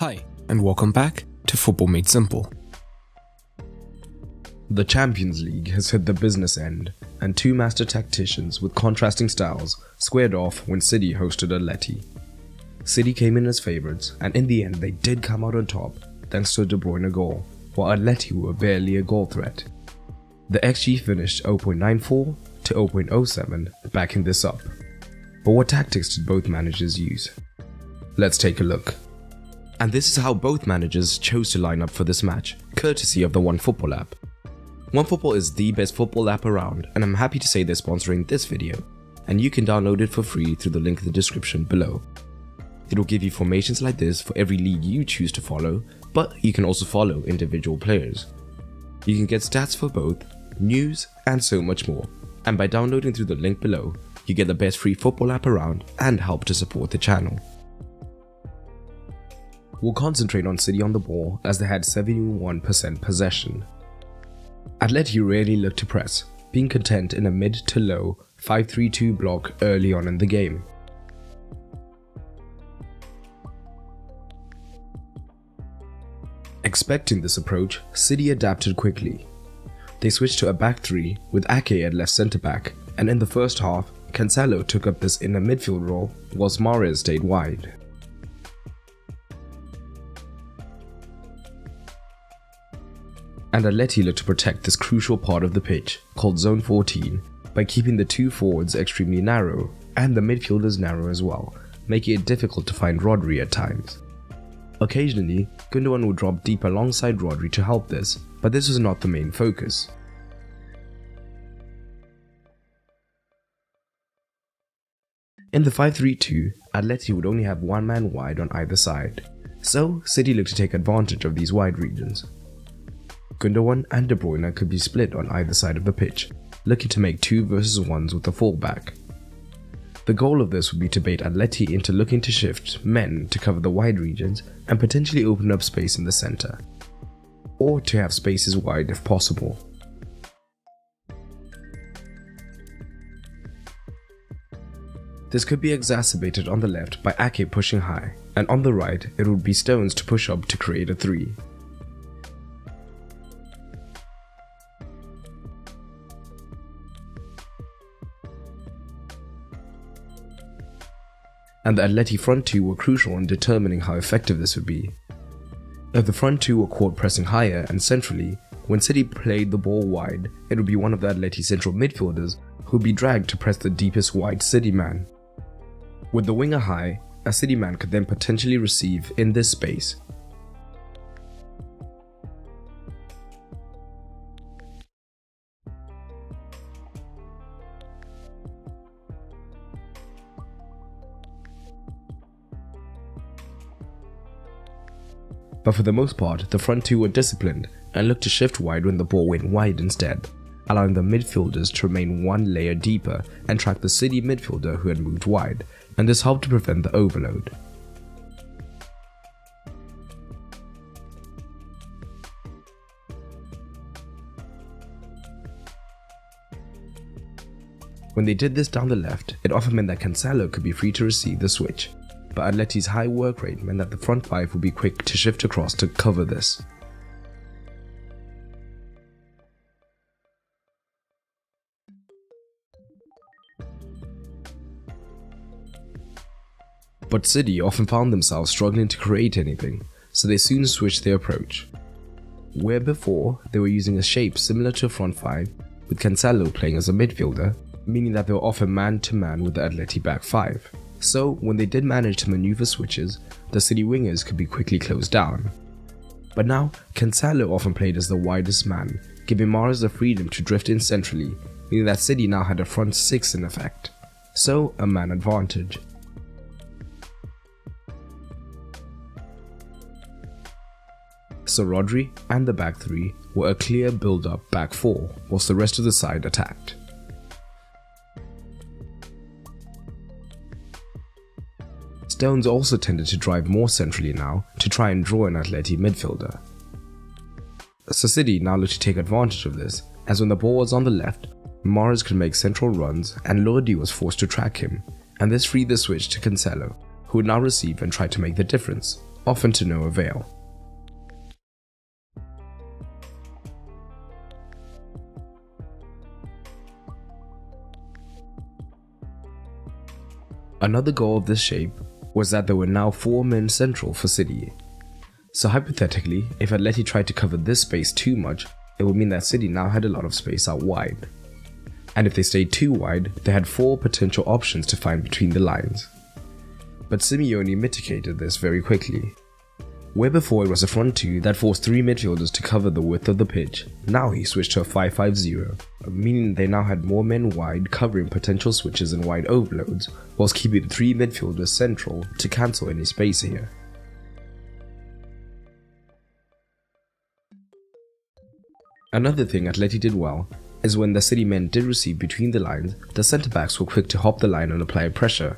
Hi, and welcome back to Football Made Simple. The Champions League has hit the business end, and two master tacticians with contrasting styles squared off when City hosted Atleti. City came in as favourites, and in the end they did come out on top thanks to a De Bruyne goal, while Atleti were barely a goal threat. The XG finished 0.94 to 0.07, backing this up. But what tactics did both managers use? Let's take a look. And this is how both managers chose to line up for this match, courtesy of the OneFootball app. OneFootball is the best football app around, and I'm happy to say they're sponsoring this video, and you can download it for free through the link in the description below. It will give you formations like this for every league you choose to follow, but you can also follow individual players. You can get stats for both, news, and so much more, and by downloading through the link below, you get the best free football app around and help to support the channel. We'll concentrate on City on the ball as they had 71% possession. Atleti rarely looked to press, being content in a mid to low 5-3-2 block early on in the game. Expecting this approach, City adapted quickly. They switched to a back three with Ake at left centre back, and in the first half, Cancelo took up this inner midfield role whilst Mahrez stayed wide. And Atleti looked to protect this crucial part of the pitch, called Zone 14, by keeping the two forwards extremely narrow, and the midfielders narrow as well, making it difficult to find Rodri at times. Occasionally, Gundogan would drop deep alongside Rodri to help this, but this was not the main focus. In the 5-3-2, Atleti would only have one man wide on either side, so City looked to take advantage of these wide regions. Gundogan and De Bruyne could be split on either side of the pitch, looking to make 2 versus 1s with the fullback. The goal of this would be to bait Atleti into looking to shift men to cover the wide regions and potentially open up space in the centre, or to have spaces wide if possible. This could be exacerbated on the left by Ake pushing high, and on the right it would be Stones to push up to create a 3. And the Atleti front two were crucial in determining how effective this would be. If the front two were caught pressing higher and centrally, when City played the ball wide, it would be one of the Atleti central midfielders who would be dragged to press the deepest wide City man. With the winger high, a City man could then potentially receive in this space. But for the most part, the front two were disciplined and looked to shift wide when the ball went wide instead, allowing the midfielders to remain one layer deeper and track the City midfielder who had moved wide, and this helped to prevent the overload. When they did this down the left, it often meant that Cancelo could be free to receive the switch, but Atleti's high work rate meant that the front 5 would be quick to shift across to cover this. But City often found themselves struggling to create anything, so they soon switched their approach. Where before they were using a shape similar to a front 5, with Cancelo playing as a midfielder, meaning that they were often man-to-man with the Atleti back 5. So when they did manage to maneuver switches, the City wingers could be quickly closed down. But now, Cancelo often played as the widest man, giving Mahrez the freedom to drift in centrally, meaning that City now had a front 6 in effect. So a man advantage. So Rodri and the back 3 were a clear build-up back 4, whilst the rest of the side attacked. Stones also tended to drive more centrally now to try and draw an Atleti midfielder. So City now looked to take advantage of this, as when the ball was on the left, Mahrez could make central runs and Lodi was forced to track him, and this freed the switch to Cancelo, who would now receive and try to make the difference, often to no avail. Another goal of this shape was that there were now 4 men central for City. So hypothetically, if Atleti tried to cover this space too much, it would mean that City now had a lot of space out wide. And if they stayed too wide, they had 4 potential options to find between the lines. But Simeone mitigated this very quickly. Where before it was a front 2 that forced 3 midfielders to cover the width of the pitch, now he switched to a 5-5-0, meaning they now had more men wide covering potential switches and wide overloads, whilst keeping 3 midfielders central to cancel any space here. Another thing Atleti did well is when the City men did receive between the lines, the centre backs were quick to hop the line and apply pressure.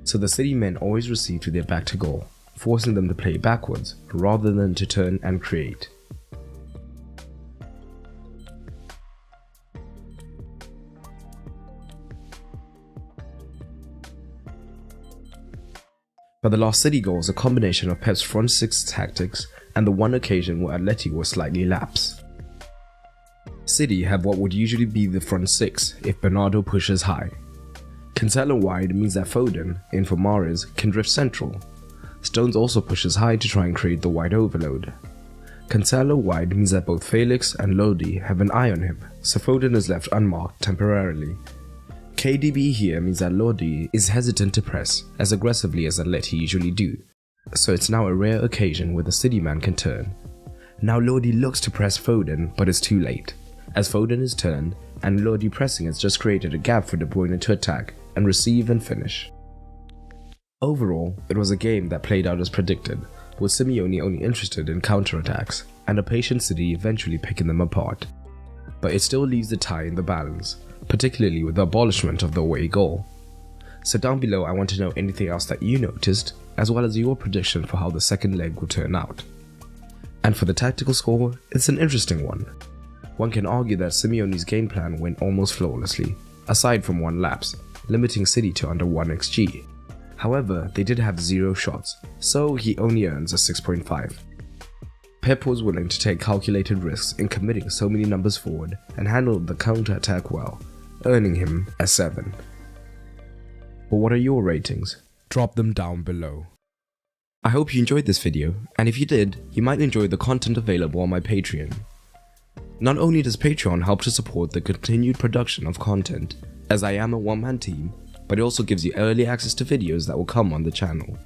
So the City men always received with their back to goal, forcing them to play backwards rather than to turn and create. But the last City goal was a combination of Pep's front 6 tactics and the one occasion where Atleti was slightly lapse. City have what would usually be the front 6 if Bernardo pushes high. Cancelo wide means that Foden, in for Mahrez, can drift central. Stones also pushes high to try and create the wide overload. Cancelo wide means that both Felix and Lodi have an eye on him, so Foden is left unmarked temporarily. KDB here means that Lodi is hesitant to press as aggressively as Atleti usually do, so it's now a rare occasion where the City man can turn. Now Lodi looks to press Foden, but it's too late, as Foden is turned and Lodi pressing has just created a gap for De Bruyne to attack and receive and finish. Overall, it was a game that played out as predicted, with Simeone only interested in counter-attacks, and a patient City eventually picking them apart. But it still leaves the tie in the balance, particularly with the abolishment of the away goal. So down below I want to know anything else that you noticed, as well as your prediction for how the second leg will turn out. And for the tactical score, it's an interesting one. One can argue that Simeone's game plan went almost flawlessly, aside from one lapse, limiting City to under 1 XG. However, they did have 0 shots, so he only earns a 6.5. Pep was willing to take calculated risks in committing so many numbers forward and handled the counter-attack well, earning him a 7. But what are your ratings? Drop them down below. I hope you enjoyed this video, and if you did, you might enjoy the content available on my Patreon. Not only does Patreon help to support the continued production of content, as I am a one-man team, but it also gives you early access to videos that will come on the channel.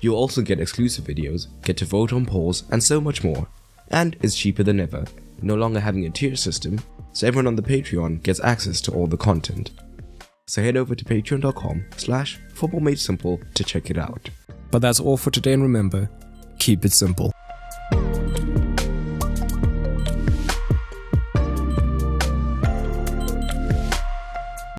You'll also get exclusive videos, get to vote on polls, and so much more. And it's cheaper than ever, no longer having a tier system, so everyone on the Patreon gets access to all the content. So head over to patreon.com/footballmadesimple to check it out. But that's all for today, and remember, keep it simple.